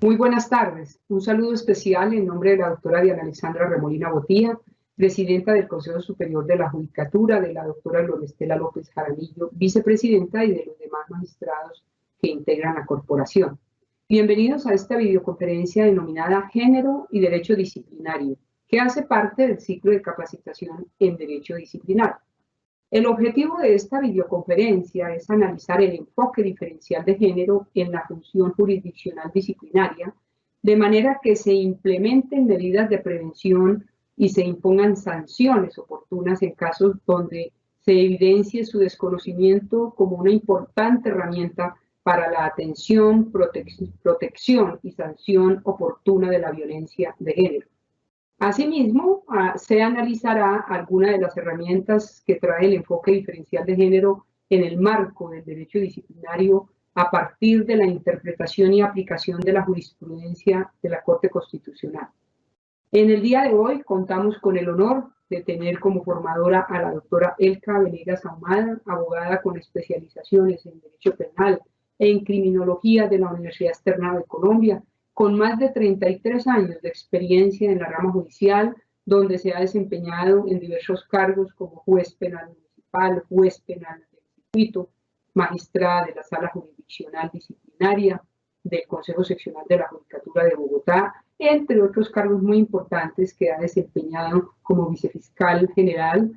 Muy buenas tardes. Un saludo especial en nombre de la doctora Diana Alexandra Remolina Botía, presidenta del Consejo Superior de la Judicatura, de la doctora Lorestela López Jaramillo, vicepresidenta, y de los demás magistrados que integran la corporación. Bienvenidos a esta videoconferencia denominada Género y Derecho Disciplinario, que hace parte del ciclo de capacitación en Derecho Disciplinario. El objetivo de esta videoconferencia es analizar el enfoque diferencial de género en la función jurisdiccional disciplinaria, de manera que se implementen medidas de prevención y se impongan sanciones oportunas en casos donde se evidencie su desconocimiento como una importante herramienta para la atención, protección y sanción oportuna de la violencia de género. Asimismo, se analizará algunas de las herramientas que trae el enfoque diferencial de género en el marco del derecho disciplinario a partir de la interpretación y aplicación de la jurisprudencia de la Corte Constitucional. En el día de hoy contamos con el honor de tener como formadora a la doctora Elka Venegas Ahumada, abogada con especializaciones en Derecho Penal e en Criminología de la Universidad Externa de Colombia, con más de 33 años de experiencia en la rama judicial, donde se ha desempeñado en diversos cargos como juez penal municipal, juez penal del circuito, magistrada de la Sala Jurisdiccional Disciplinaria del Consejo Seccional de la Judicatura de Bogotá, entre otros cargos muy importantes que ha desempeñado como vicefiscal general,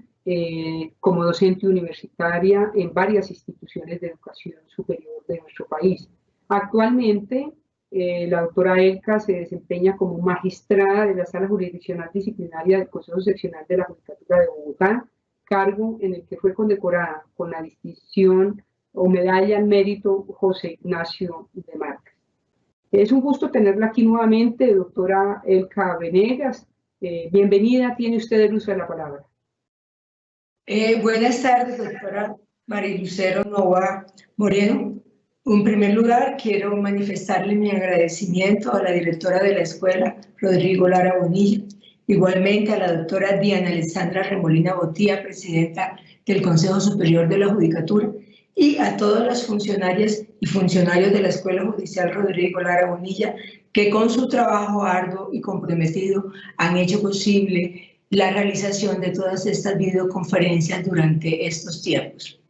como docente universitaria en varias instituciones de educación superior de nuestro país. Actualmente, la doctora Elka se desempeña como magistrada de la Sala Jurisdiccional Disciplinaria del Consejo Seccional de la Judicatura de Bogotá, cargo en el que fue condecorada con la distinción o medalla al mérito José Ignacio de Márquez. Es un gusto tenerla aquí nuevamente, doctora Elka Venegas. Bienvenida, tiene usted el uso de la palabra. Buenas tardes, doctora María Lucero Nova Moreno. En primer lugar, quiero manifestarle mi agradecimiento a la directora de la escuela, Rodrigo Lara Bonilla, igualmente a la doctora Diana Alexandra Remolina Botía, presidenta del Consejo Superior de la Judicatura, y a todas las funcionarias y funcionarios de la Escuela Judicial Rodrigo Lara Bonilla, que con su trabajo arduo y comprometido han hecho posible la realización de todas estas videoconferencias durante estos tiempos.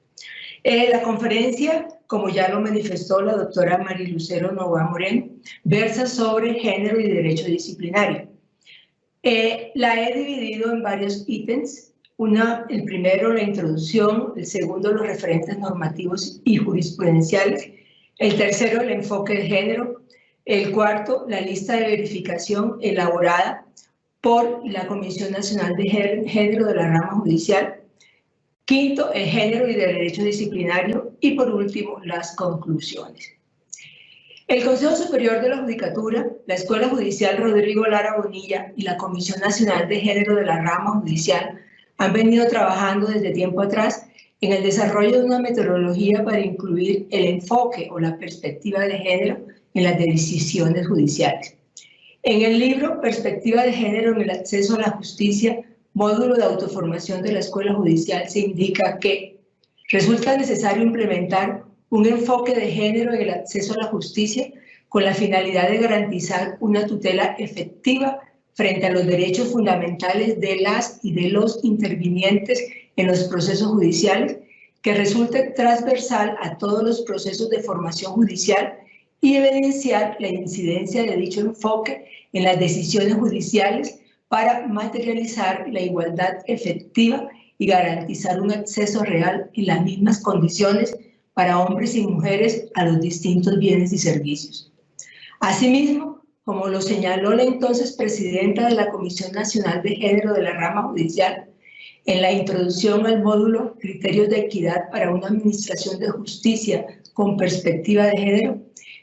La conferencia, como ya lo manifestó la doctora María Lucero Nova Moreno, versa sobre género y derecho disciplinario. La he dividido en varios ítems. El primero, la introducción; el segundo, los referentes normativos y jurisprudenciales; el tercero, el enfoque de género; el cuarto, la lista de verificación elaborada por la Comisión Nacional de Género de la Rama Judicial; quinto, el género y el derecho disciplinario; y por último, las conclusiones. El Consejo Superior de la Judicatura, la Escuela Judicial Rodrigo Lara Bonilla y la Comisión Nacional de Género de la Rama Judicial han venido trabajando desde tiempo atrás en el desarrollo de una metodología para incluir el enfoque o la perspectiva de género en las decisiones judiciales. En el libro Perspectiva de Género en el Acceso a la Justicia, módulo de autoformación de la Escuela Judicial, se indica que resulta necesario implementar un enfoque de género en el acceso a la justicia con la finalidad de garantizar una tutela efectiva frente a los derechos fundamentales de las y de los intervinientes en los procesos judiciales, que resulte transversal a todos los procesos de formación judicial y evidenciar la incidencia de dicho enfoque en las decisiones judiciales para materializar la igualdad efectiva y garantizar un acceso real en las mismas condiciones para hombres y mujeres a los distintos bienes y servicios. Asimismo, como lo señaló la entonces presidenta de la Comisión Nacional de Género de la Rama Judicial, en la introducción al módulo Criterios de Equidad para una Administración de Justicia con Perspectiva de Género,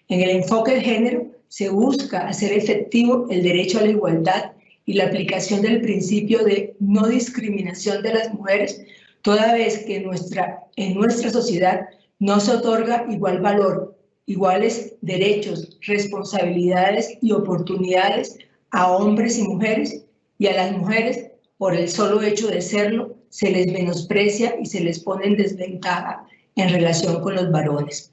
en el enfoque de género se busca hacer efectivo el derecho a la igualdad y la aplicación del principio de no discriminación de las mujeres, toda vez que en nuestra sociedad no se otorga igual valor, iguales derechos, responsabilidades y oportunidades a hombres y mujeres, y a las mujeres, por el solo hecho de serlo, se les menosprecia y se les pone en desventaja en relación con los varones.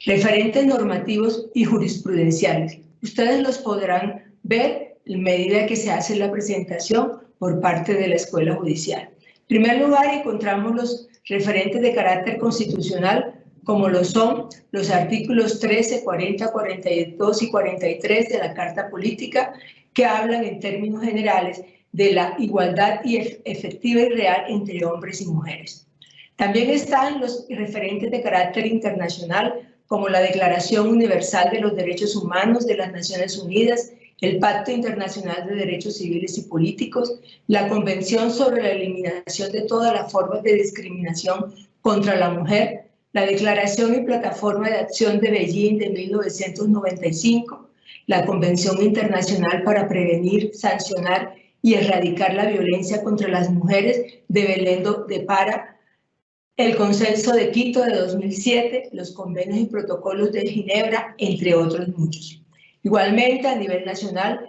Referentes normativos y jurisprudenciales. Ustedes los podrán ver en medida que se hace la presentación por parte de la Escuela Judicial. En primer lugar, encontramos los referentes de carácter constitucional, como lo son los artículos 13, 40, 42 y 43 de la Carta Política, que hablan en términos generales de la igualdad efectiva y real entre hombres y mujeres. También están los referentes de carácter internacional, como la Declaración Universal de los Derechos Humanos de las Naciones Unidas, el Pacto Internacional de Derechos Civiles y Políticos, la Convención sobre la Eliminación de todas las formas de discriminación contra la mujer, la Declaración y Plataforma de Acción de Beijing de 1995, la Convención Internacional para Prevenir, Sancionar y Erradicar la Violencia contra las Mujeres de Belém do Pará, el Consenso de Quito de 2007, los convenios y protocolos de Ginebra, entre otros muchos. Igualmente, a nivel nacional,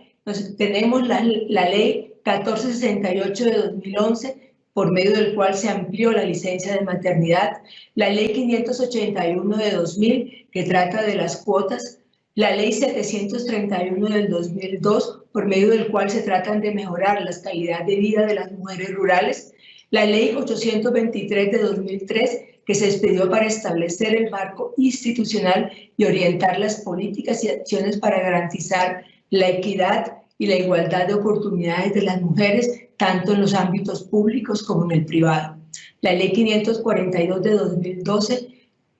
tenemos la Ley 1468 de 2011, por medio del cual se amplió la licencia de maternidad, la Ley 581 de 2000, que trata de las cuotas, la Ley 731 del 2002, por medio del cual se tratan de mejorar la calidad de vida de las mujeres rurales, la Ley 823 de 2003, que se expidió para establecer el marco institucional y orientar las políticas y acciones para garantizar la equidad y la igualdad de oportunidades de las mujeres, tanto en los ámbitos públicos como en el privado. La Ley 542 de 2012,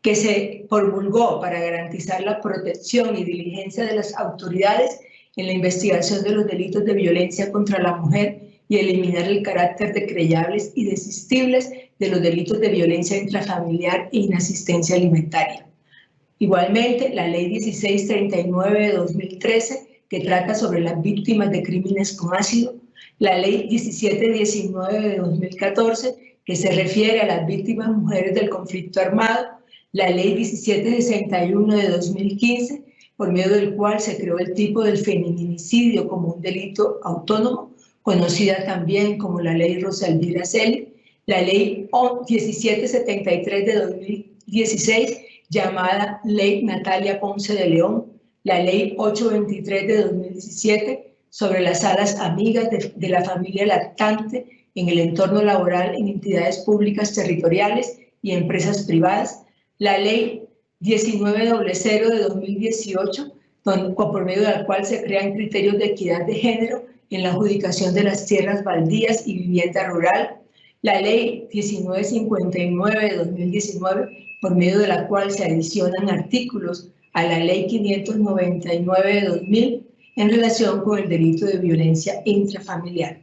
que se promulgó para garantizar la protección y diligencia de las autoridades en la investigación de los delitos de violencia contra la mujer y eliminar el carácter de creyables y desistibles de los delitos de violencia intrafamiliar e inasistencia alimentaria. Igualmente, la Ley 1639 de 2013, que trata sobre las víctimas de crímenes con ácido, la Ley 1719 de 2014, que se refiere a las víctimas mujeres del conflicto armado, la Ley 1761 de 2015, por medio del cual se creó el tipo del feminicidio como un delito autónomo, conocida también como la Ley Rosa Elvira Celi, la Ley 1773 de 2016, llamada Ley Natalia Ponce de León, la Ley 823 de 2017 sobre las salas amigas de la familia lactante en el entorno laboral en entidades públicas territoriales y empresas privadas, la Ley 1900 de 2018, por medio de la cual se crean criterios de equidad de género en la adjudicación de las tierras baldías y vivienda rural, la Ley 1959 de 2019, por medio de la cual se adicionan artículos a la Ley 599 de 2000 en relación con el delito de violencia intrafamiliar.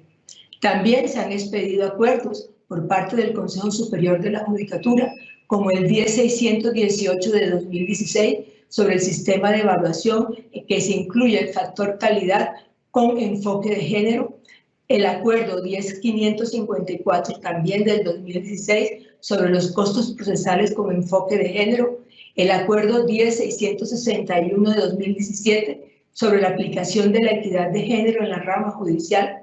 También se han expedido acuerdos por parte del Consejo Superior de la Judicatura, como el 10618 de 2016 sobre el sistema de evaluación que se incluye el factor calidad con enfoque de género, el acuerdo 10554 también del 2016 sobre los costos procesales con enfoque de género, el acuerdo 10661 de 2017 sobre la aplicación de la equidad de género en la rama judicial,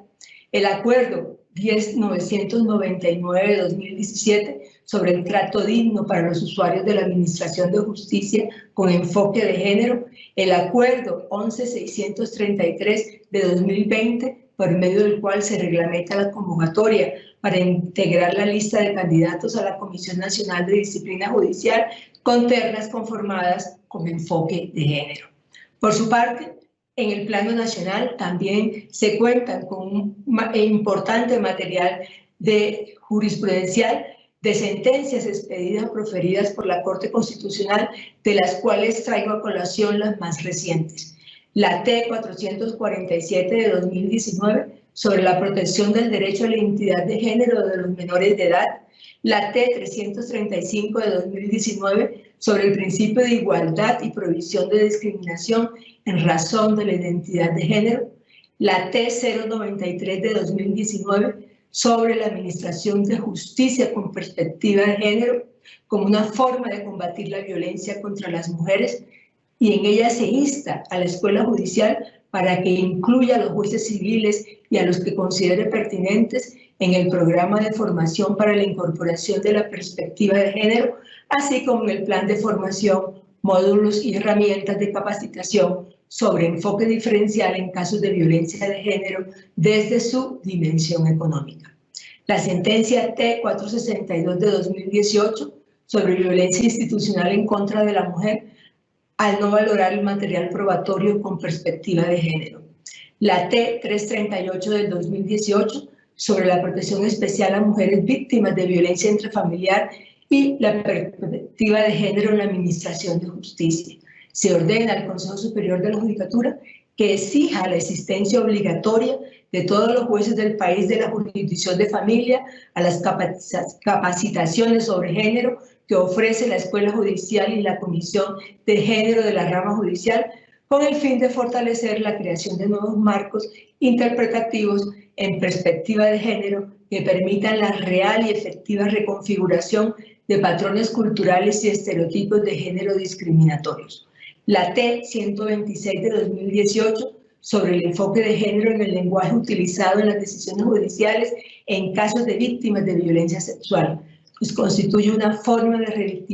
el acuerdo 10999 de 2017 sobre el trato digno para los usuarios de la Administración de Justicia con enfoque de género, el acuerdo 11633 de 2020, por medio del cual se reglamenta la convocatoria para integrar la lista de candidatos a la Comisión Nacional de Disciplina Judicial con ternas conformadas con enfoque de género. Por su parte, en el plano nacional también se cuentan con un importante material de jurisprudencial de sentencias expedidas proferidas por la Corte Constitucional, de las cuales traigo a colación las más recientes. La T-447 de 2019 sobre la protección del derecho a la identidad de género de los menores de edad, la T-335 de 2019 sobre el principio de igualdad y prohibición de discriminación en razón de la identidad de género, la T-093 de 2019 sobre la administración de justicia con perspectiva de género como una forma de combatir la violencia contra las mujeres, y en ella se insta a la Escuela Judicial para que incluya a los jueces civiles y a los que considere pertinentes en el programa de formación para la incorporación de la perspectiva de género, así como en el plan de formación, módulos y herramientas de capacitación sobre enfoque diferencial en casos de violencia de género desde su dimensión económica. La sentencia T-462 de 2018 sobre violencia institucional en contra de la mujer al no valorar el material probatorio con perspectiva de género. La T-338 del 2018 sobre la protección especial a mujeres víctimas de violencia intrafamiliar y la perspectiva de género en la administración de justicia. Se ordena al Consejo Superior de la Judicatura que exija la existencia obligatoria de todos los jueces del país de la jurisdicción de familia a las capacitaciones sobre género que ofrece la Escuela Judicial y la Comisión de Género de la Rama Judicial, con el fin de fortalecer la creación de nuevos marcos interpretativos en perspectiva de género que permitan la real y efectiva reconfiguración de patrones culturales y estereotipos de género discriminatorios. La T-126 de 2018 sobre el enfoque de género en el lenguaje utilizado en las decisiones judiciales en casos de víctimas de violencia sexual, pues constituye una forma de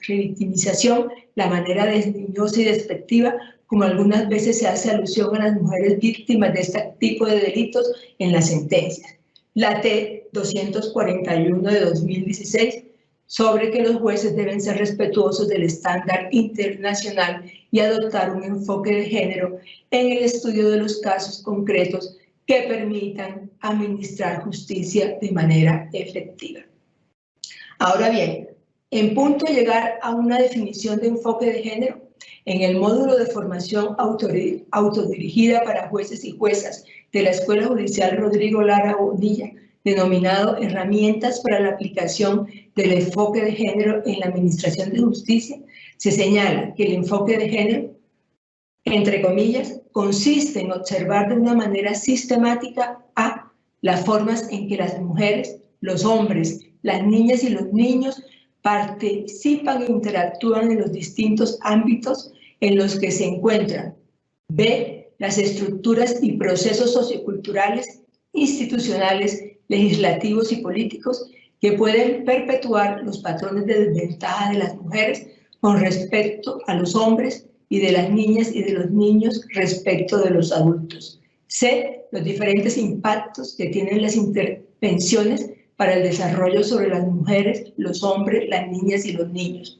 revictimización, la manera desdeñosa y despectiva como algunas veces se hace alusión a las mujeres víctimas de este tipo de delitos en las sentencias. La T-241 de 2016 sobre que los jueces deben ser respetuosos del estándar internacional y adoptar un enfoque de género en el estudio de los casos concretos que permitan administrar justicia de manera efectiva. Ahora bien, en punto de llegar a una definición de enfoque de género, en el módulo de formación autodirigida para jueces y juezas de la Escuela Judicial Rodrigo Lara Bonilla, denominado Herramientas para la aplicación del enfoque de género en la administración de justicia, se señala que el enfoque de género, entre comillas, consiste en observar de una manera sistemática a las formas en que las mujeres, los hombres, las niñas y los niños participan e interactúan en los distintos ámbitos en los que se encuentran. B. Las estructuras y procesos socioculturales, institucionales, legislativos y políticos que pueden perpetuar los patrones de desventaja de las mujeres con respecto a los hombres y de las niñas y de los niños respecto de los adultos. C. Los diferentes impactos que tienen las intervenciones para el desarrollo sobre las mujeres, los hombres, las niñas y los niños.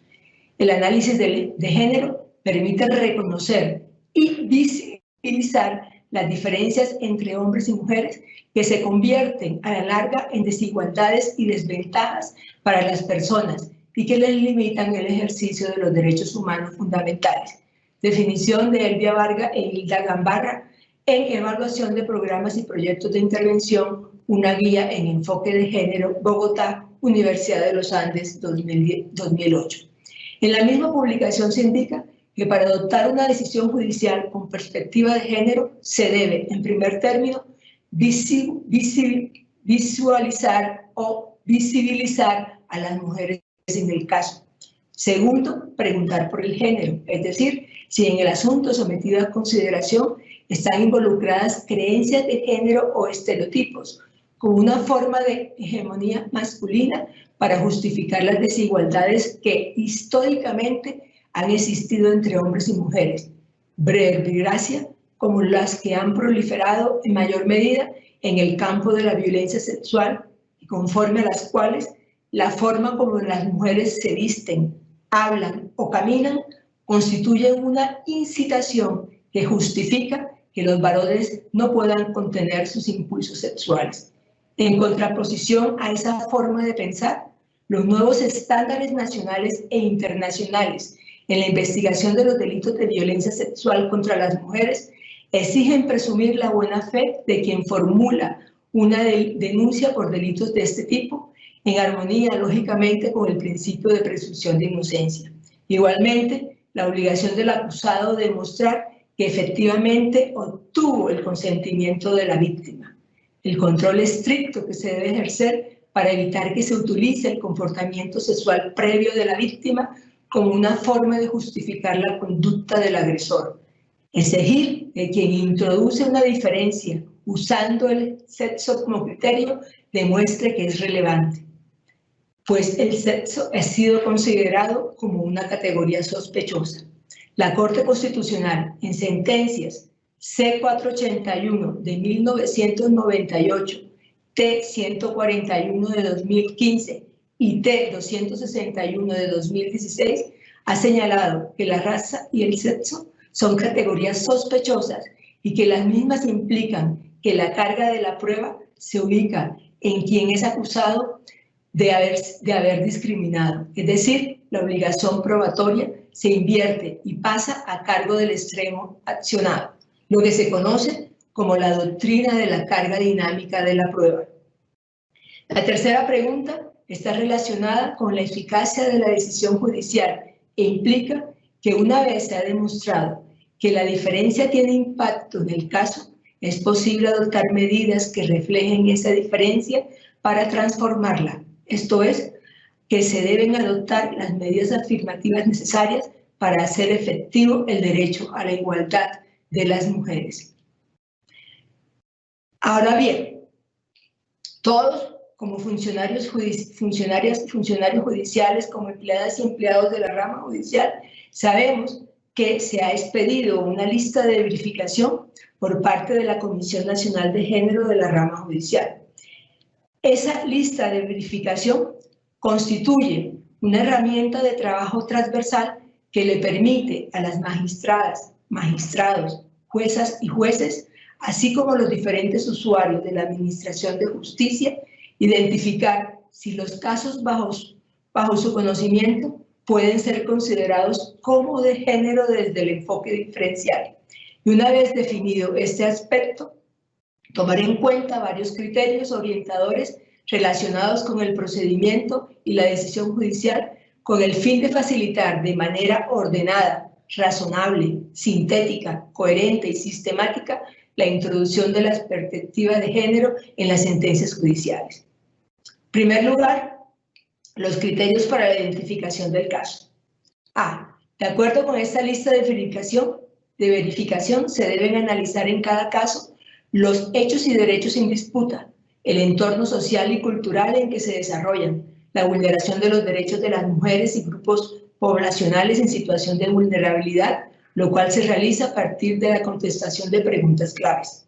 El análisis de género permite reconocer y visibilizar las diferencias entre hombres y mujeres que se convierten a la larga en desigualdades y desventajas para las personas y que les limitan el ejercicio de los derechos humanos fundamentales. Definición de Elvia Varga e Hilda Gambarra en Evaluación de Programas y Proyectos de Intervención, una guía en enfoque de género, Bogotá, Universidad de los Andes, 2008. En la misma publicación se indica que para adoptar una decisión judicial con perspectiva de género se debe, en primer término, visualizar o visibilizar a las mujeres en el caso. Segundo, preguntar por el género, es decir, si en el asunto sometido a consideración están involucradas creencias de género o estereotipos, como una forma de hegemonía masculina para justificar las desigualdades que históricamente han existido entre hombres y mujeres, verbigracia como las que han proliferado en mayor medida en el campo de la violencia sexual y conforme a las cuales la forma como las mujeres se visten, hablan o caminan constituyen una incitación que justifica que los varones no puedan contener sus impulsos sexuales. En contraposición a esa forma de pensar, los nuevos estándares nacionales e internacionales en la investigación de los delitos de violencia sexual contra las mujeres exigen presumir la buena fe de quien formula una denuncia por delitos de este tipo, en armonía, lógicamente, con el principio de presunción de inocencia. Igualmente, la obligación del acusado de demostrar que efectivamente obtuvo el consentimiento de la víctima. El control estricto que se debe ejercer para evitar que se utilice el comportamiento sexual previo de la víctima como una forma de justificar la conducta del agresor. Exigir que quien introduce una diferencia usando el sexo como criterio demuestre que es relevante, pues el sexo ha sido considerado como una categoría sospechosa. La Corte Constitucional, en sentencias C-481 de 1998, T-141 de 2015 y T-261 de 2016, ha señalado que la raza y el sexo son categorías sospechosas y que las mismas implican que la carga de la prueba se ubica en quien es acusado de haber discriminado. Es decir, la obligación probatoria se invierte y pasa a cargo del extremo accionado, lo que se conoce como la doctrina de la carga dinámica de la prueba. La tercera pregunta está relacionada con la eficacia de la decisión judicial e implica que una vez se ha demostrado que la diferencia tiene impacto en el caso, es posible adoptar medidas que reflejen esa diferencia para transformarla. Esto es, que se deben adoptar las medidas afirmativas necesarias para hacer efectivo el derecho a la igualdad de las mujeres. Ahora bien, todos, como funcionarios judiciales, como empleadas y empleados de la rama judicial, sabemos que se ha expedido una lista de verificación por parte de la Comisión Nacional de Género de la rama judicial. Esa lista de verificación constituye una herramienta de trabajo transversal que le permite a las magistradas, magistrados, juezas y jueces, así como los diferentes usuarios de la Administración de Justicia, identificar si los casos bajo su conocimiento pueden ser considerados como de género desde el enfoque diferencial. Y una vez definido este aspecto, tomar en cuenta varios criterios orientadores relacionados con el procedimiento y la decisión judicial con el fin de facilitar de manera ordenada, razonable, sintética, coherente y sistemática la introducción de las perspectivas de género en las sentencias judiciales. En primer lugar, los criterios para la identificación del caso. A. De acuerdo con esta lista de verificación, se deben analizar en cada caso los hechos y derechos en disputa, el entorno social y cultural en que se desarrollan, la vulneración de los derechos de las mujeres y grupos poblacionales en situación de vulnerabilidad, lo cual se realiza a partir de la contestación de preguntas claves.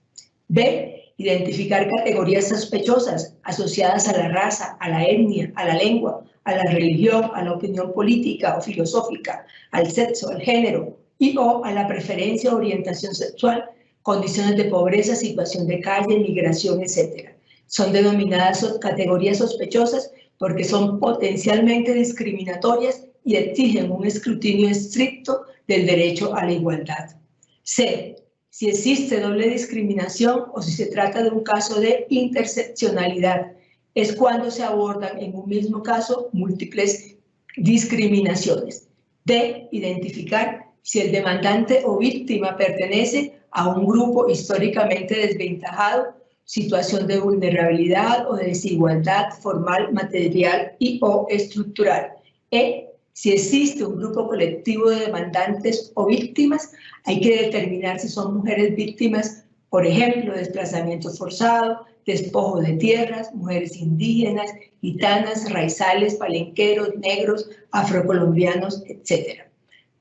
B. Identificar categorías sospechosas asociadas a la raza, a la etnia, a la lengua, a la religión, a la opinión política o filosófica, al sexo, al género y o a la preferencia o orientación sexual, condiciones de pobreza, situación de calle, migración, etc. Son denominadas categorías sospechosas porque son potencialmente discriminatorias y exigen un escrutinio estricto del derecho a la igualdad. C. Si existe doble discriminación o si se trata de un caso de interseccionalidad, es cuando se abordan en un mismo caso múltiples discriminaciones. D. Identificar si el demandante o víctima pertenece a un grupo históricamente desventajado, situación de vulnerabilidad o de desigualdad formal, material y o estructural. E. Si existe un grupo colectivo de demandantes o víctimas, hay que determinar si son mujeres víctimas, por ejemplo, desplazamiento forzado, despojo de tierras, mujeres indígenas, gitanas, raizales, palenqueros, negros, afrocolombianos, etc.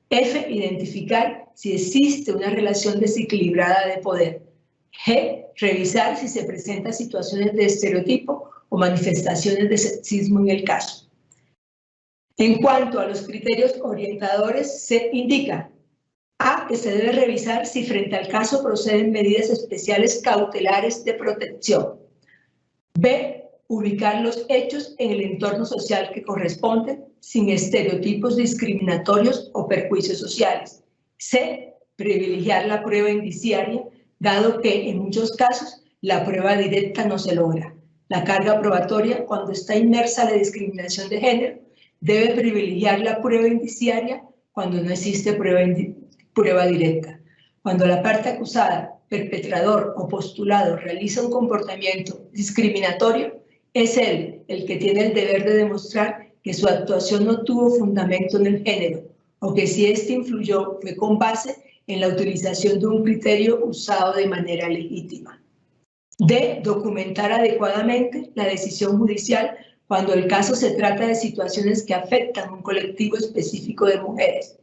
F. Identificar si existe una relación desequilibrada de poder. G. Revisar si se presentan situaciones de estereotipo o manifestaciones de sexismo en el caso. En cuanto a los criterios orientadores, se indica: A. Que se debe revisar si frente al caso proceden medidas especiales cautelares de protección. B. Ubicar los hechos en el entorno social que corresponden, sin estereotipos discriminatorios o perjuicios sociales. C. Privilegiar la prueba indiciaria, dado que en muchos casos la prueba directa no se logra. La carga probatoria, cuando está inmersa la discriminación de género, debe privilegiar la prueba indiciaria cuando no existe prueba directa. Cuando la parte acusada, perpetrador o postulado realiza un comportamiento discriminatorio, es él el que tiene el deber de demostrar que su actuación no tuvo fundamento en el género o que si éste influyó fue con base en la utilización de un criterio usado de manera legítima. D. Documentar adecuadamente la decisión judicial cuando el caso se trata de situaciones que afectan a un colectivo específico de mujeres.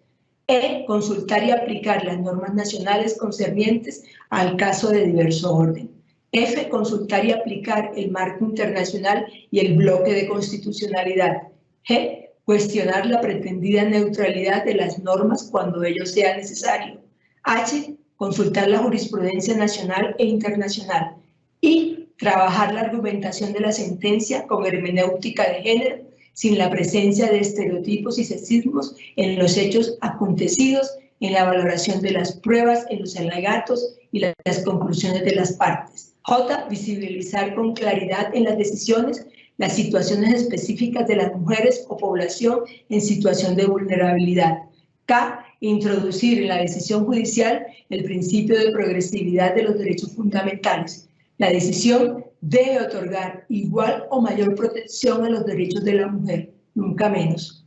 E. Consultar y aplicar las normas nacionales concernientes al caso de diverso orden. F. Consultar y aplicar el marco internacional y el bloque de constitucionalidad. G. Cuestionar la pretendida neutralidad de las normas cuando ello sea necesario. H. Consultar la jurisprudencia nacional e internacional. Y trabajar la argumentación de la sentencia con hermenéutica de género, sin la presencia de estereotipos y sexismos en los hechos acontecidos, en la valoración de las pruebas, en los alegatos y las conclusiones de las partes. J. Visibilizar con claridad en las decisiones las situaciones específicas de las mujeres o población en situación de vulnerabilidad. K. Introducir en la decisión judicial el principio de progresividad de los derechos fundamentales. La decisión debe otorgar igual o mayor protección a los derechos de la mujer, nunca menos.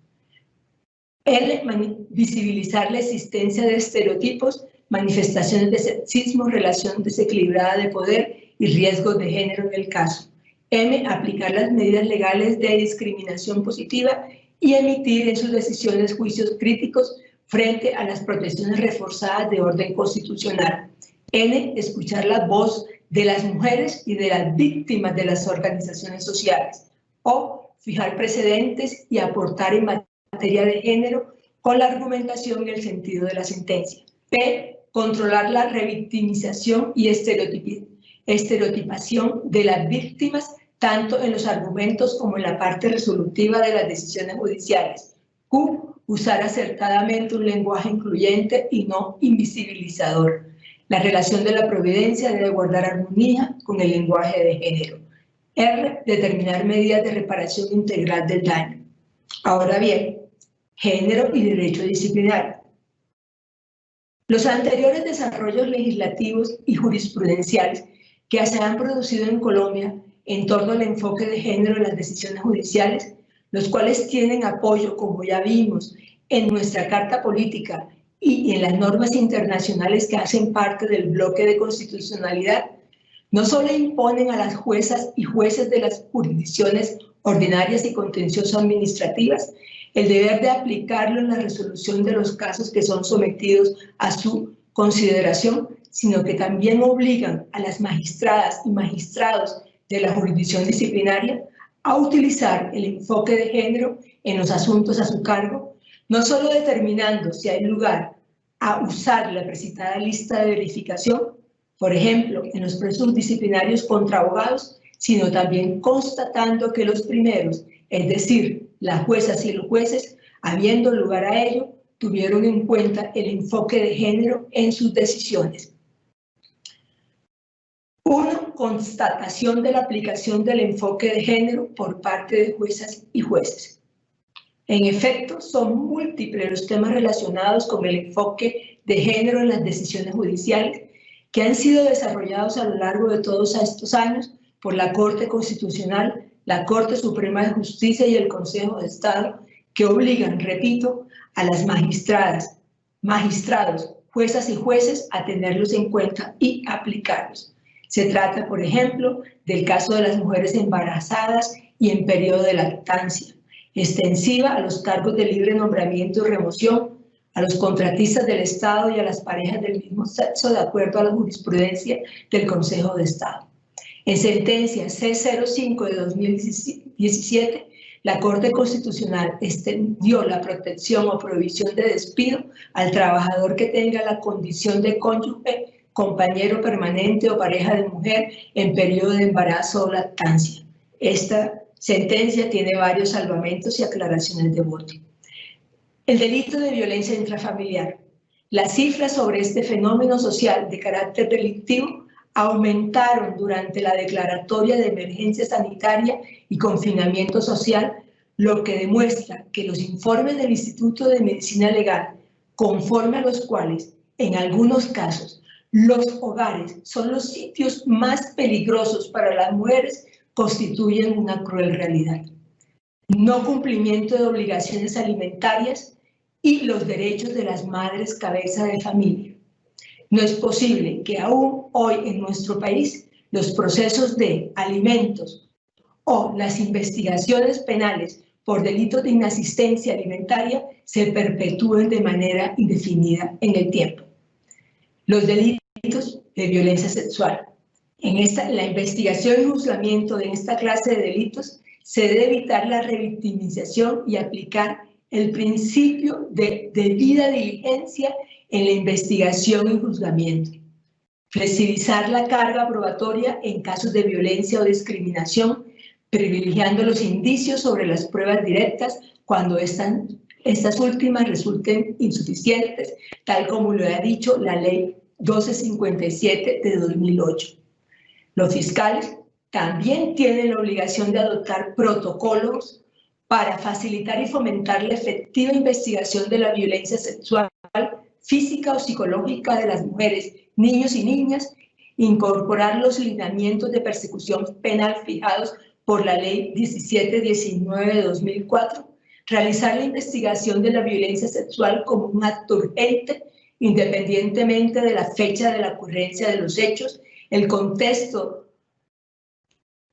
L. Visibilizar la existencia de estereotipos, manifestaciones de sexismo, relación desequilibrada de poder y riesgos de género en el caso. M. Aplicar las medidas legales de discriminación positiva y emitir en sus decisiones juicios críticos frente a las protecciones reforzadas de orden constitucional. N. Escuchar la voz de las mujeres y de las víctimas de las organizaciones sociales. O. Fijar precedentes y aportar en materia de género con la argumentación y el sentido de la sentencia. P. Controlar la revictimización y estereotipación de las víctimas tanto en los argumentos como en la parte resolutiva de las decisiones judiciales. Q. Usar acertadamente un lenguaje incluyente y no invisibilizador. La relación de la providencia debe guardar armonía con el lenguaje de género. R. Determinar medidas de reparación integral del daño. Ahora bien, género y derecho disciplinario. Los anteriores desarrollos legislativos y jurisprudenciales que se han producido en Colombia en torno al enfoque de género en las decisiones judiciales, los cuales tienen apoyo, como ya vimos, en nuestra Carta Política y en las normas internacionales que hacen parte del bloque de constitucionalidad, no solo imponen a las juezas y jueces de las jurisdicciones ordinarias y contencioso-administrativas el deber de aplicarlo en la resolución de los casos que son sometidos a su consideración, sino que también obligan a las magistradas y magistrados de la jurisdicción disciplinaria a utilizar el enfoque de género en los asuntos a su cargo, no solo determinando si hay lugar a usar la precitada lista de verificación, por ejemplo, en los procesos disciplinarios contra abogados, sino también constatando que los primeros, es decir, las juezas y los jueces, habiendo lugar a ello, tuvieron en cuenta el enfoque de género en sus decisiones. 1. Constatación de la aplicación del enfoque de género por parte de juezas y jueces. En efecto, son múltiples los temas relacionados con el enfoque de género en las decisiones judiciales que han sido desarrollados a lo largo de todos estos años por la Corte Constitucional, la Corte Suprema de Justicia y el Consejo de Estado, que obligan, repito, a las magistradas, magistrados, juezas y jueces a tenerlos en cuenta y aplicarlos. Se trata, por ejemplo, del caso de las mujeres embarazadas y en periodo de lactancia, extensiva a los cargos de libre nombramiento y remoción, a los contratistas del Estado y a las parejas del mismo sexo, de acuerdo a la jurisprudencia del Consejo de Estado. En sentencia C05 de 2017, la Corte Constitucional extendió la protección o prohibición de despido al trabajador que tenga la condición de cónyuge, compañero permanente o pareja de mujer en periodo de embarazo o lactancia. Esta sentencia tiene varios salvamentos y aclaraciones de voto. El delito de violencia intrafamiliar. Las cifras sobre este fenómeno social de carácter delictivo aumentaron durante la declaratoria de emergencia sanitaria y confinamiento social, lo que demuestra que los informes del Instituto de Medicina Legal, conforme a los cuales, en algunos casos, los hogares son los sitios más peligrosos para las mujeres, constituyen una cruel realidad. No cumplimiento de obligaciones alimentarias y los derechos de las madres cabeza de familia. No es posible que aún hoy en nuestro país los procesos de alimentos o las investigaciones penales por delitos de inasistencia alimentaria se perpetúen de manera indefinida en el tiempo. Los delitos de violencia sexual. La investigación y juzgamiento de esta clase de delitos se debe evitar la revictimización y aplicar el principio de debida diligencia en la investigación y juzgamiento. Flexibilizar la carga probatoria en casos de violencia o discriminación, privilegiando los indicios sobre las pruebas directas cuando estas últimas resulten insuficientes, tal como lo ha dicho la Ley 1257 de 2008. Los fiscales también tienen la obligación de adoptar protocolos para facilitar y fomentar la efectiva investigación de la violencia sexual, física o psicológica de las mujeres, niños y niñas, incorporar los lineamientos de persecución penal fijados por la Ley 1719 de 2004, realizar la investigación de la violencia sexual como un acto urgente, independientemente de la fecha de la ocurrencia de los hechos, el contexto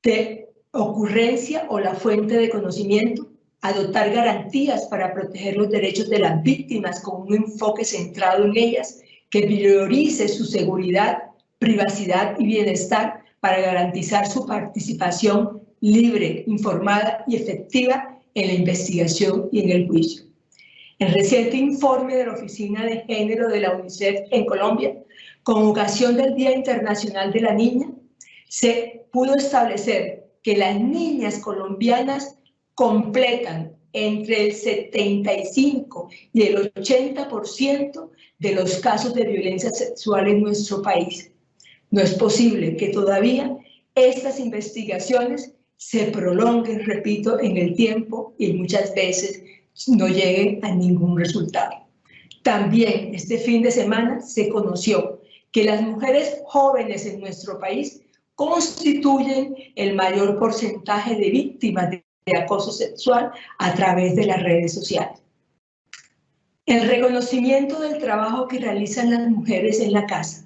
de ocurrencia o la fuente de conocimiento, adoptar garantías para proteger los derechos de las víctimas con un enfoque centrado en ellas, que priorice su seguridad, privacidad y bienestar para garantizar su participación libre, informada y efectiva en la investigación y en el juicio. El reciente informe de la Oficina de Género de la UNICEF en Colombia, con ocasión del Día Internacional de la Niña, se pudo establecer que las niñas colombianas completan entre el 75 y el 80% de los casos de violencia sexual en nuestro país. No es posible que todavía estas investigaciones se prolonguen, repito, en el tiempo y muchas veces no lleguen a ningún resultado. También este fin de semana se conoció que las mujeres jóvenes en nuestro país constituyen el mayor porcentaje de víctimas de acoso sexual a través de las redes sociales. El reconocimiento del trabajo que realizan las mujeres en la casa.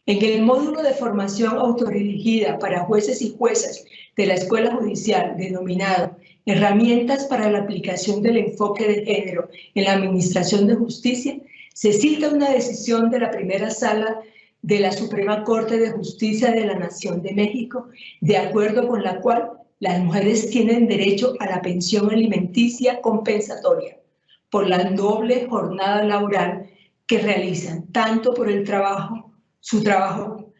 En el módulo de formación autodirigida para jueces y juezas de la Escuela Judicial, denominado Herramientas para la aplicación del enfoque de género en la Administración de Justicia, se cita una decisión de la primera sala de la Suprema Corte de Justicia de la Nación de México, de acuerdo con la cual las mujeres tienen derecho a la pensión alimenticia compensatoria por la doble jornada laboral que realizan, tanto por el trabajo, su trabajo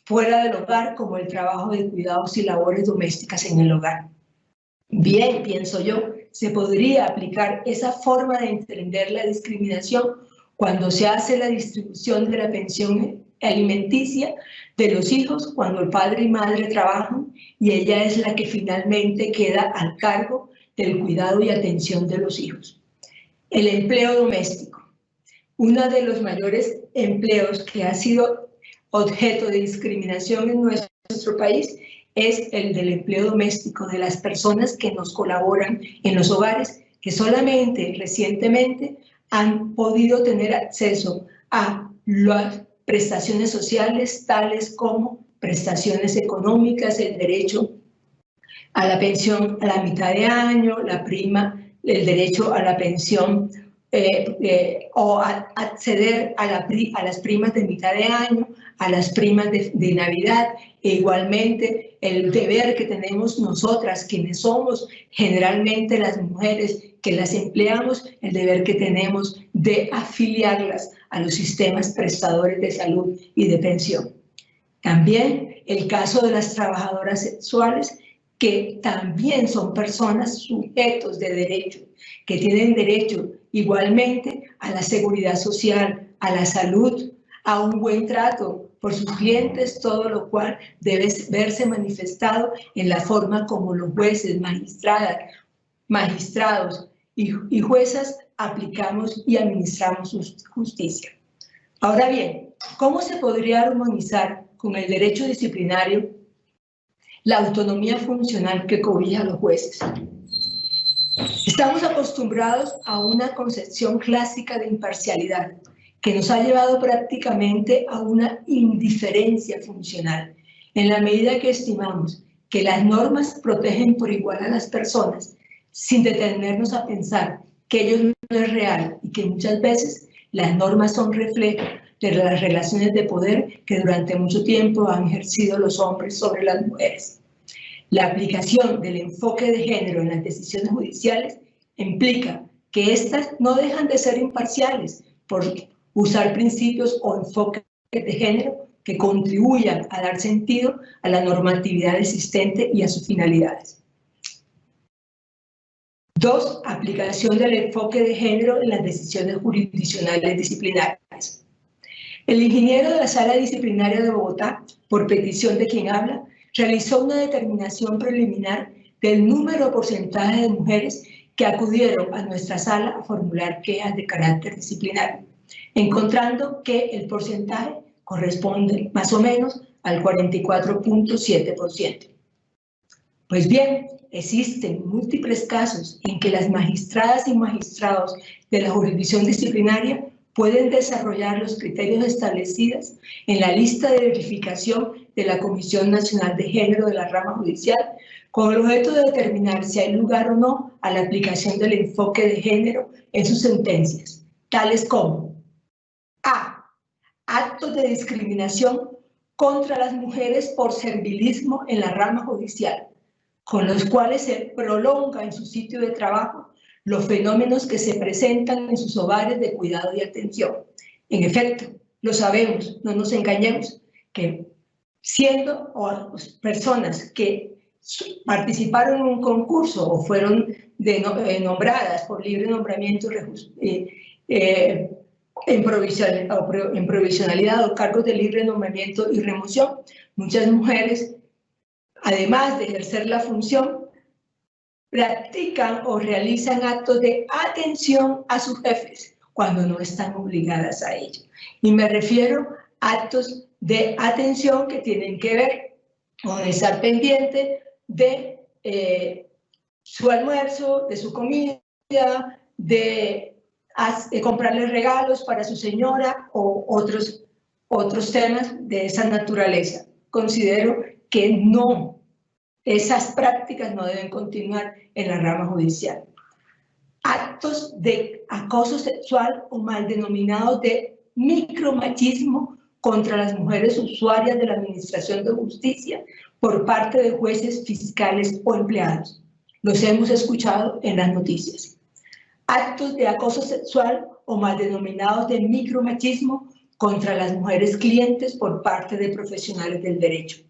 fuera del hogar, como el trabajo de cuidados y labores domésticas en el hogar. Bien, pienso yo, se podría aplicar esa forma de entender la discriminación cuando se hace la distribución de la pensión alimenticia de los hijos, cuando el padre y madre trabajan y ella es la que finalmente queda al cargo del cuidado y atención de los hijos. El empleo doméstico. Uno de los mayores empleos que ha sido objeto de discriminación en nuestro país es el del empleo doméstico, de las personas que nos colaboran en los hogares, que solamente recientemente han podido tener acceso a las prestaciones sociales, tales como prestaciones económicas, el derecho a la pensión a la mitad de año, la prima, el derecho a la pensión o a acceder a las primas de mitad de año, a las primas de Navidad, e igualmente el deber que tenemos nosotras, quienes somos generalmente las mujeres que las empleamos, el deber que tenemos de afiliarlas a los sistemas prestadores de salud y de pensión. También el caso de las trabajadoras sexuales, que también son personas sujetos de derecho, que tienen derecho igualmente a la seguridad social, a la salud, a un buen trato por sus clientes, todo lo cual debe verse manifestado en la forma como los jueces, magistrados y juezas aplicamos y administramos justicia. Ahora bien, ¿cómo se podría armonizar con el derecho disciplinario la autonomía funcional que cobija a los jueces? Estamos acostumbrados a una concepción clásica de imparcialidad que nos ha llevado prácticamente a una indiferencia funcional, en la medida que estimamos que las normas protegen por igual a las personas, sin detenernos a pensar que ello no es real y que muchas veces las normas son reflejo de las relaciones de poder que durante mucho tiempo han ejercido los hombres sobre las mujeres. La aplicación del enfoque de género en las decisiones judiciales implica que éstas no dejan de ser imparciales por usar principios o enfoques de género que contribuyan a dar sentido a la normatividad existente y a sus finalidades. 2. Aplicación del enfoque de género en las decisiones jurisdiccionales disciplinarias. El ingeniero de la Sala Disciplinaria de Bogotá, por petición de quien habla, realizó una determinación preliminar del número o porcentaje de mujeres que acudieron a nuestra sala a formular quejas de carácter disciplinario, encontrando que el porcentaje corresponde más o menos al 44.7%. Pues bien, existen múltiples casos en que las magistradas y magistrados de la jurisdicción disciplinaria pueden desarrollar los criterios establecidos en la lista de verificación de la Comisión Nacional de Género de la Rama Judicial, con el objeto de determinar si hay lugar o no a la aplicación del enfoque de género en sus sentencias, tales como a. Actos de discriminación contra las mujeres por servilismo en la rama judicial, con los cuales se prolonga en su sitio de trabajo los fenómenos que se presentan en sus hogares de cuidado y atención. En efecto, lo sabemos, no nos engañemos, que siendo personas que participaron en un concurso o fueron nombradas por libre nombramiento en provisionalidad o cargos de libre nombramiento y remoción, muchas mujeres, además de ejercer la función, practican o realizan actos de atención a sus jefes cuando no están obligadas a ello. Y me refiero a actos de atención que tienen que ver con estar pendiente de su almuerzo, de su comida, de comprarle regalos para su señora o otros temas de esa naturaleza. Considero que no, esas prácticas no deben continuar en la rama judicial. Actos de acoso sexual o mal denominados de micromachismo contra las mujeres usuarias de la Administración de Justicia por parte de jueces, fiscales o empleados. Los hemos escuchado en las noticias. Actos de acoso sexual o mal denominados de micromachismo contra las mujeres clientes por parte de profesionales del derecho.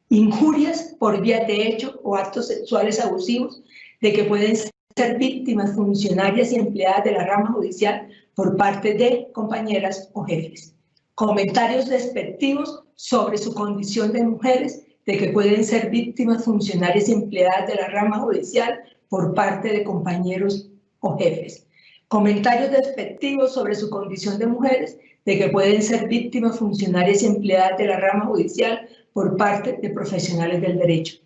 Injurias por vía de hecho o actos sexuales abusivos de que pueden ser víctimas funcionarias y empleadas de la rama judicial por parte de compañeras o jefes. Comentarios despectivos sobre su condición de mujeres de que pueden ser víctimas funcionarias y empleadas de la rama judicial por parte de compañeros o jefes. Comentarios despectivos sobre su condición de mujeres de que pueden ser víctimas funcionarias y empleadas de la rama judicial por parte de profesionales del derecho.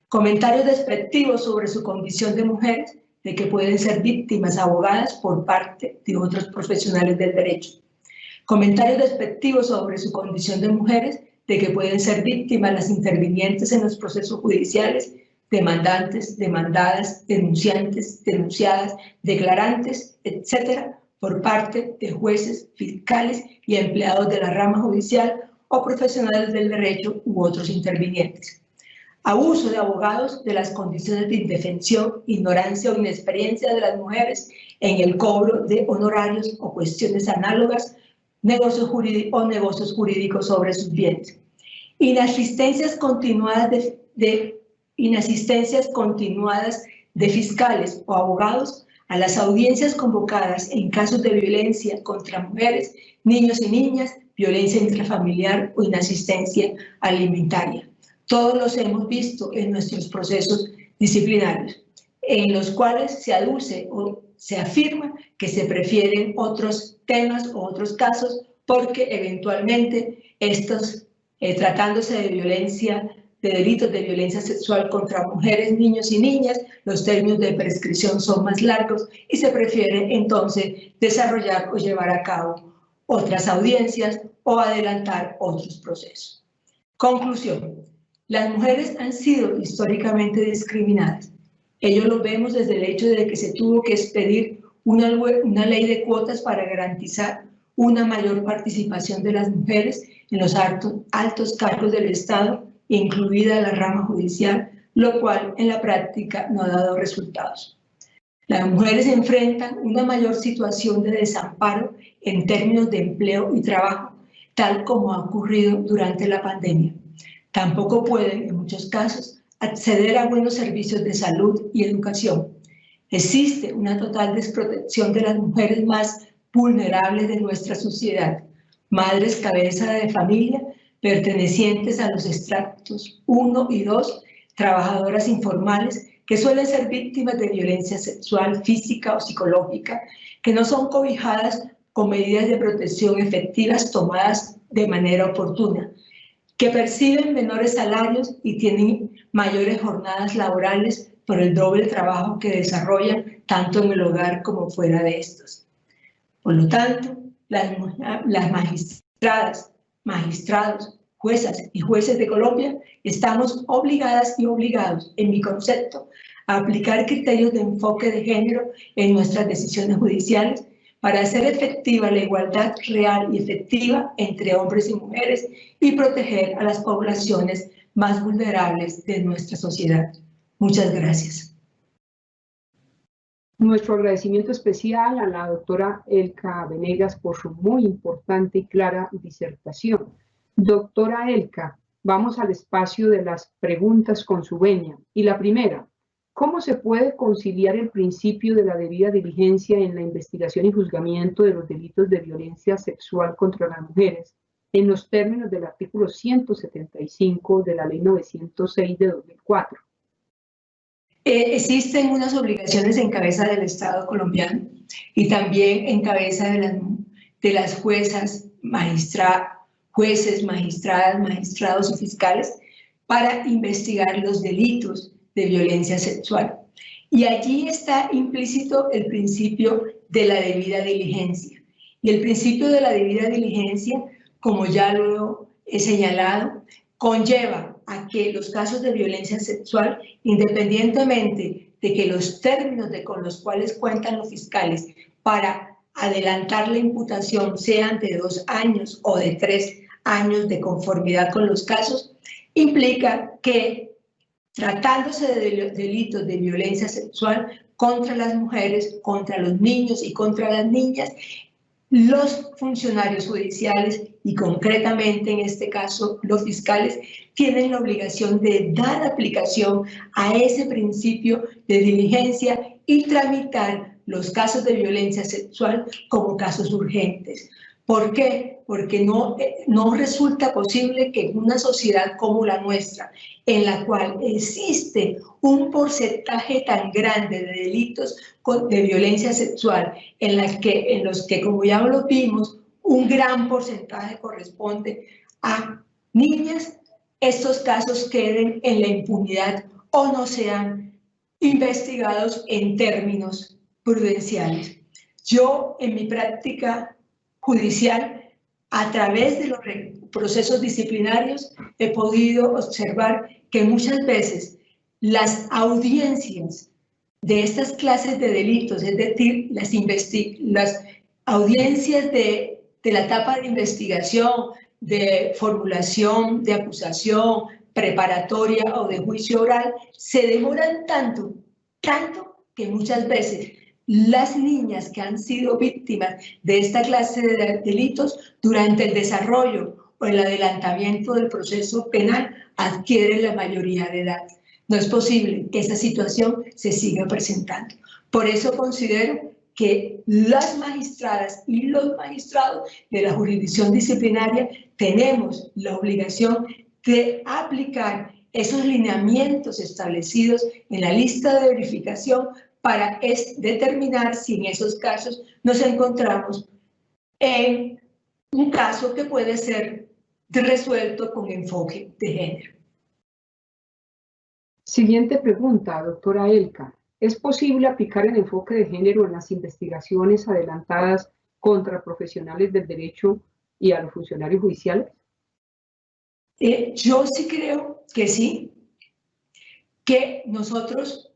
Comentarios despectivos sobre su condición de mujeres de que pueden ser víctimas abogadas por parte de otros profesionales del derecho. Comentarios despectivos sobre su condición de mujeres de que pueden ser víctimas las intervinientes en los procesos judiciales, demandantes, demandadas, denunciantes, denunciadas, declarantes, etcétera, por parte de jueces, fiscales y empleados de la rama judicial o profesionales del derecho u otros intervinientes. Abuso de abogados de las condiciones de indefensión, ignorancia o inexperiencia de las mujeres en el cobro de honorarios o cuestiones análogas, negocios jurídicos sobre sus bienes. Inasistencias continuadas de fiscales o abogados a las audiencias convocadas en casos de violencia contra mujeres, niños y niñas, violencia intrafamiliar o inasistencia alimentaria. Todos los hemos visto en nuestros procesos disciplinarios, en los cuales se aduce o se afirma que se prefieren otros temas o otros casos porque eventualmente estos, tratándose de violencia, de delitos de violencia sexual contra mujeres, niños y niñas, los términos de prescripción son más largos y se prefiere entonces desarrollar o llevar a cabo otras audiencias o adelantar otros procesos. Conclusión. Las mujeres han sido históricamente discriminadas Ello lo vemos desde el hecho de que se tuvo que expedir una ley de cuotas para garantizar una mayor participación de las mujeres en los altos cargos del Estado, incluida la rama judicial, lo cual en la práctica no ha dado resultados. Las mujeres enfrentan una mayor situación de desamparo en términos de empleo y trabajo, tal como ha ocurrido durante la pandemia. Tampoco pueden, en muchos casos, acceder a buenos servicios de salud y educación. Existe una total desprotección de las mujeres más vulnerables de nuestra sociedad, madres cabeza de familia, pertenecientes a los estratos 1 y 2, trabajadoras informales, que suelen ser víctimas de violencia sexual, física o psicológica, que no son cobijadas con medidas de protección efectivas tomadas de manera oportuna, que perciben menores salarios y tienen mayores jornadas laborales por el doble trabajo que desarrollan tanto en el hogar como fuera de estos. Por lo tanto, las magistradas, magistrados, juezas y jueces de Colombia estamos obligadas y obligados, en mi concepto, a aplicar criterios de enfoque de género en nuestras decisiones judiciales para hacer efectiva la igualdad real y efectiva entre hombres y mujeres y proteger a las poblaciones más vulnerables de nuestra sociedad. Muchas gracias. Nuestro agradecimiento especial a la doctora Elka Venegas por su muy importante y clara disertación. Doctora Elka, vamos al espacio de las preguntas con su venia. Y la primera, ¿cómo se puede conciliar el principio de la debida diligencia en la investigación y juzgamiento de los delitos de violencia sexual contra las mujeres en los términos del artículo 175 de la Ley 906 de 2004? Existen unas obligaciones en cabeza del Estado colombiano y también en cabeza de las juezas, jueces, magistradas, magistrados y fiscales para investigar los delitos de violencia sexual. Y allí está implícito el principio de la debida diligencia. Y el principio de la debida diligencia, como ya lo he señalado, conlleva a que los casos de violencia sexual, independientemente de que los términos con los cuales cuentan los fiscales para adelantar la imputación sean de 2 años o de 3 años de conformidad con los casos, implica que tratándose de delitos de violencia sexual contra las mujeres, contra los niños y contra las niñas, los funcionarios judiciales y concretamente en este caso los fiscales tienen la obligación de dar aplicación a ese principio de diligencia y tramitar los casos de violencia sexual como casos urgentes. ¿Por qué? Porque no resulta posible que en una sociedad como la nuestra, en la cual existe un porcentaje tan grande de delitos de violencia sexual, en los que, como ya lo vimos, un gran porcentaje corresponde a niñas, estos casos queden en la impunidad o no sean investigados en términos prudenciales. Yo, en mi práctica judicial, a través de los procesos disciplinarios, he podido observar que muchas veces las audiencias de estas clases de delitos, es decir, las audiencias de la etapa de investigación, de formulación, de acusación, preparatoria o de juicio oral, se demoran tanto que muchas veces las niñas que han sido víctimas de esta clase de delitos durante el desarrollo o el adelantamiento del proceso penal adquieren la mayoría de edad. No es posible que esa situación se siga presentando. Por eso considero que las magistradas y los magistrados de la jurisdicción disciplinaria tenemos la obligación de aplicar esos lineamientos establecidos en la lista de verificación para determinar si en esos casos nos encontramos en un caso que puede ser resuelto con enfoque de género. Siguiente pregunta, doctora Elka. ¿Es posible aplicar el enfoque de género en las investigaciones adelantadas contra profesionales del derecho y a los funcionarios judiciales? Yo sí creo que sí, que nosotros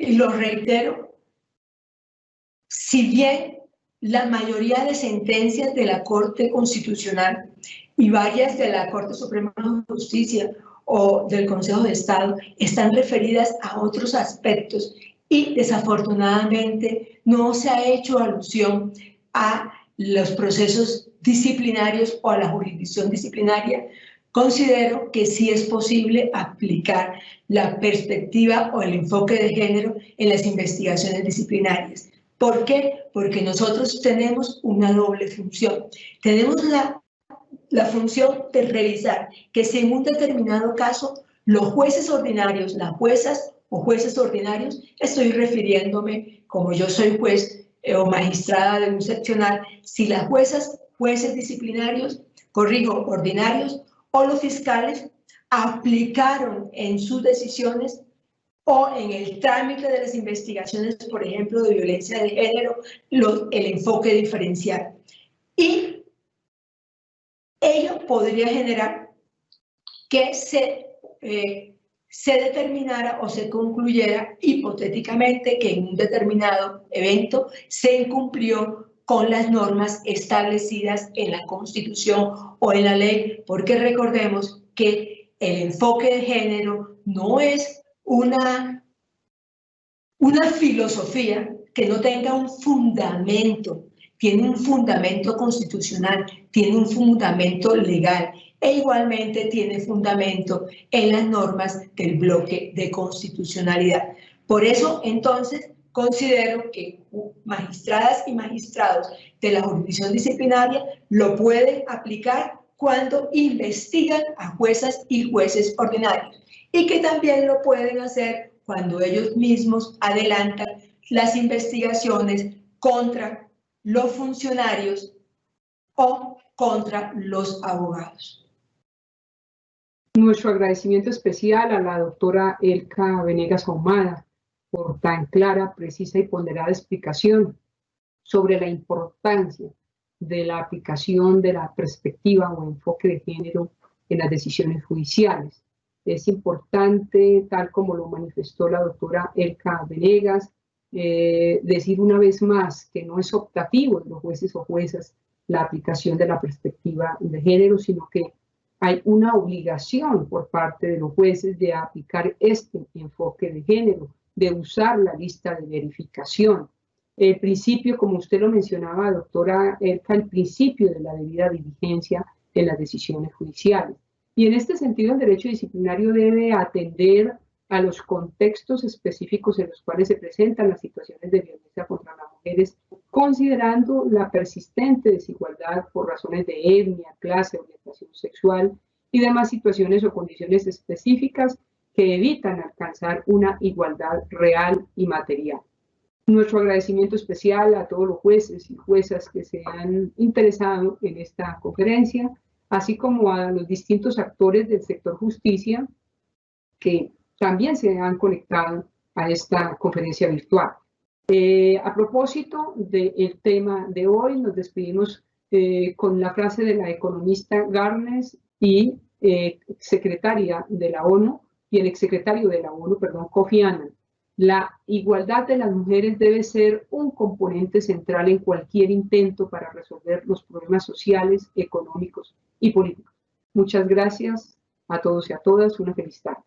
y lo reitero, si bien la mayoría de sentencias de la Corte Constitucional y varias de la Corte Suprema de Justicia o del Consejo de Estado están referidas a otros aspectos y desafortunadamente no se ha hecho alusión a los procesos disciplinarios o a la jurisdicción disciplinaria, considero que sí es posible aplicar la perspectiva o el enfoque de género en las investigaciones disciplinarias. ¿Por qué? Porque nosotros tenemos una doble función. Tenemos la función de revisar que si en un determinado caso los jueces ordinarios, las juezas o jueces ordinarios, estoy refiriéndome como yo soy juez o magistrada de un seccional, si las juezas, jueces disciplinarios, corrijo, ordinarios o los fiscales aplicaron en sus decisiones o en el trámite de las investigaciones, por ejemplo, de violencia de género, el enfoque diferencial. Y ello podría generar que se determinara o se concluyera hipotéticamente que en un determinado evento se incumplió con las normas establecidas en la Constitución o en la ley, porque recordemos que el enfoque de género no es una filosofía que no tenga un fundamento, tiene un fundamento constitucional, tiene un fundamento legal e igualmente tiene fundamento en las normas del bloque de constitucionalidad. Por eso, entonces, considero que magistradas y magistrados de la jurisdicción disciplinaria lo pueden aplicar cuando investigan a juezas y jueces ordinarios y que también lo pueden hacer cuando ellos mismos adelantan las investigaciones contra los funcionarios o contra los abogados. Nuestro agradecimiento especial a la doctora Elka Venegas Ahumada por tan clara, precisa y ponderada explicación sobre la importancia de la aplicación de la perspectiva o enfoque de género en las decisiones judiciales. Es importante, tal como lo manifestó la doctora Elka Venegas, decir una vez más que no es optativo de los jueces o juezas la aplicación de la perspectiva de género, sino que hay una obligación por parte de los jueces de aplicar este enfoque de género, de usar la lista de verificación. El principio, como usted lo mencionaba, doctora Elka, el principio de la debida diligencia en las decisiones judiciales. Y en este sentido, el derecho disciplinario debe atender a los contextos específicos en los cuales se presentan las situaciones de violencia contra las mujeres, considerando la persistente desigualdad por razones de etnia, clase, orientación sexual y demás situaciones o condiciones específicas que evitan alcanzar una igualdad real y material. Nuestro agradecimiento especial a todos los jueces y juezas que se han interesado en esta conferencia, así como a los distintos actores del sector justicia que también se han conectado a esta conferencia virtual. A propósito del tema de hoy, nos despedimos con la frase de la economista Garnes y secretaria de la ONU, y el exsecretario de la ONU, Kofi Annan. La igualdad de las mujeres debe ser un componente central en cualquier intento para resolver los problemas sociales, económicos y políticos. Muchas gracias a todos y a todas. Una feliz tarde.